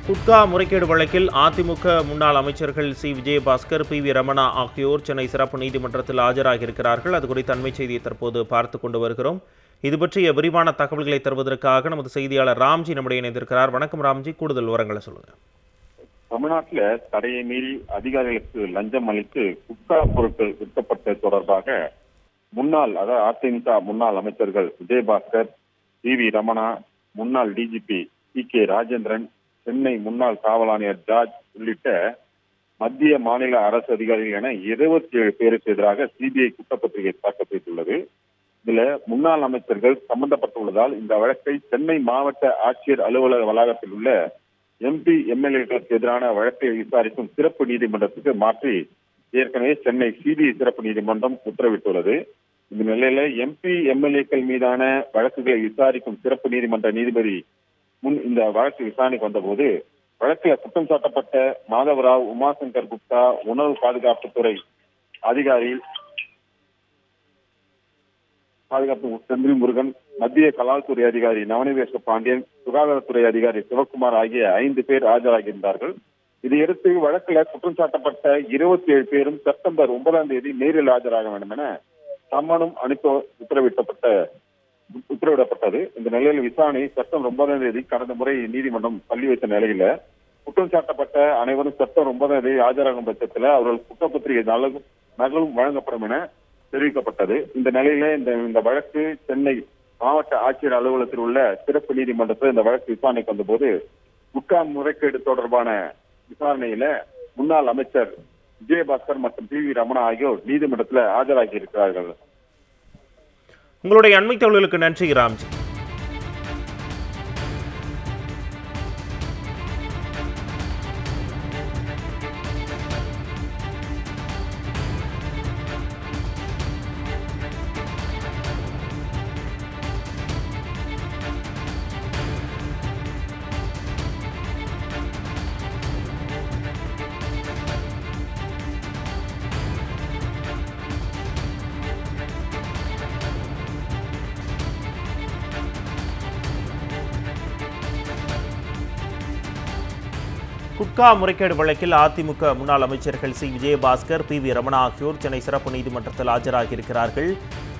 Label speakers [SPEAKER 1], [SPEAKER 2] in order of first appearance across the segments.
[SPEAKER 1] குட்கா முறைகேடு வழக்கில் அதிமுக முன்னாள் அமைச்சர்கள் சி விஜயபாஸ்கர், பி.வி. ரமணா ஆகியோர் சென்னை சிறப்பு நீதிமன்றத்தில் ஆஜராகியிருக்கிறார்கள். அது குறித்த அண்மை செய்தியை தற்போது பார்த்துக் கொண்டு வருகிறோம். இது பற்றிய விரிவான தகவல்களை தருவதற்காக நமது செய்தியாளர் ராம்ஜி நம்முடைய இணைந்திருக்கிறார். வணக்கம் ராம்ஜி, கூடுதல் விவரங்களை சொல்லுங்க.
[SPEAKER 2] தமிழ்நாட்டில் தடையை மீறி அதிகாரிகளுக்கு லஞ்சம் அளித்து குட்கா பொருட்கள் விற்கப்பட்டது தொடர்பாக அதிமுக முன்னாள் அமைச்சர்கள் விஜயபாஸ்கர், பி.வி. ரமணா, முன்னாள் டிஜிபி டி.கே. ராஜேந்திரன், சென்னை முன்னாள் காவல் ஆணையர் ஜார்ஜ் உள்ளிட்ட மத்திய மாநில அரசு அதிகாரிகள் என 27 பேருக்கு எதிராக சிபிஐ குற்றப்பத்திரிகை தாக்கல் செய்துள்ளது. இதுல முன்னாள் அமைச்சர்கள் சம்பந்தப்பட்டுள்ளதால் இந்த வழக்கை சென்னை மாவட்ட ஆட்சியர் அலுவலக வளாகத்தில் உள்ள எம்பி, எம்எல்ஏக்களுக்கு எதிரான வழக்கை விசாரிக்கும் சிறப்பு நீதிமன்றத்துக்கு மாற்றி ஏற்கனவே சென்னை சிபிஐ சிறப்பு நீதிமன்றம் உத்தரவிட்டுள்ளது. இந்த நிலையில எம்பி, எம்எல்ஏக்கள் மீதான வழக்குகளை விசாரிக்கும் சிறப்பு நீதிமன்ற நீதிபதி முன் இந்த வழக்கு விசாரணைக்கு வந்தபோது வழக்கில் குற்றம் சாட்டப்பட்ட மாதவராவ், உமாசங்கர் குப்தா, உணவு பாதுகாப்புத்துறை அதிகாரி செந்தில் முருகன், மத்திய கலால்துறை அதிகாரி நவனிவேச பாண்டியன், சுகாதாரத்துறை அதிகாரி சிவக்குமார் ஆகிய 5 பேர் ஆஜராகியிருந்தார்கள். இதையடுத்து வழக்கில் குற்றம் சாட்டப்பட்ட 27 பேரும் செப்டம்பர் 9ஆம் தேதி நேரில் ஆஜராக வேண்டும் என சம்மனும் அனுப்ப உத்தரவிடப்பட்டது. இந்த நிலையில் விசாரணை செப்டம்பர் 9ஆம் தேதி கடந்த முறை நீதிமன்றம் தள்ளி வைத்த நிலையில குற்றம் சாட்டப்பட்ட அனைவரும் செப்டம்பர் 9ஆம் தேதி ஆஜராகும் பட்சத்தில் அவர்கள் குற்றப்பத்திரிகை நகலும் வழங்கப்படும் என தெரிவிக்கப்பட்டது. இந்த நிலையில இந்த வழக்கு சென்னை மாவட்ட ஆட்சியர் அலுவலகத்தில் உள்ள சிறப்பு நீதிமன்றத்தில் இந்த வழக்கு விசாரணைக்கு வந்தபோது குட்கா முறைகேடு தொடர்பான விசாரணையில முன்னாள் அமைச்சர் விஜயபாஸ்கர் மற்றும் பி.வி. ரமணா ஆகியோர் நீதிமன்றத்தில் ஆஜராகி இருக்கிறார்கள்.
[SPEAKER 1] உங்களுடைய அண்மை தகவல்களுக்கு நன்றி ராம்ஜி. குட்கா முறைகேடு வழக்கில் அதிமுக முன்னாள் அமைச்சர்கள் சி விஜயபாஸ்கர், பி.வி. ரமணா ஆகியோர் சென்னை சிறப்பு நீதிமன்றத்தில் ஆஜராகியிருக்கிறார்கள்.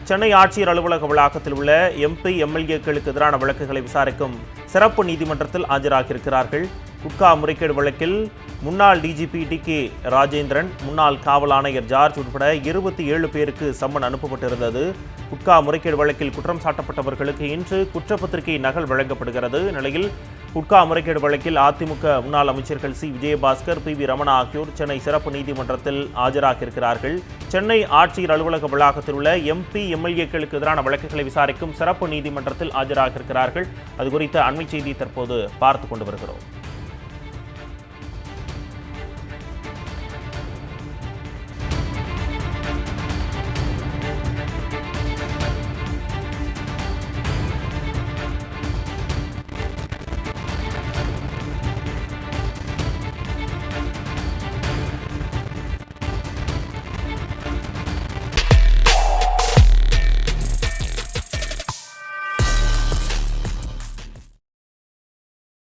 [SPEAKER 1] சென்னை ஆட்சியர் அலுவலக வளாகத்தில் உள்ள எம்பி, எம்எல்ஏக்களுக்கு எதிரான வழக்குகளை விசாரிக்கும் சிறப்பு நீதிமன்றத்தில் ஆஜராகியிருக்கிறார்கள். குட்கா முறைகேடு வழக்கில் முன்னாள் டிஜிபி டி.கே. ராஜேந்திரன், முன்னாள் காவல் ஆணையர் ஜார்ஜ் உட்பட 27 பேருக்கு சம்மன் அனுப்பப்பட்டிருந்தது. குட்கா முறைகேடு வழக்கில் குற்றம் சாட்டப்பட்டவர்களுக்கு இன்று குற்றப்பத்திரிகை நகல் வழங்கப்படுகிறது. நிலையில் குட்கா முறைகேடு வழக்கில் அதிமுக முன்னாள் அமைச்சர்கள் சி விஜயபாஸ்கர், பி.வி. ரமணா ஆகியோர் சென்னை சிறப்பு நீதிமன்றத்தில் ஆஜராகியிருக்கிறார்கள். சென்னை ஆட்சியர் அலுவலக வளாகத்தில் உள்ள எம்பி, எம்எல்ஏக்களுக்கு எதிரான வழக்குகளை விசாரிக்கும் சிறப்பு நீதிமன்றத்தில் ஆஜராகியிருக்கிறார்கள். அது குறித்த அண்மை செய்தி தற்போது பார்த்துக் கொண்டு வருகிறோம்.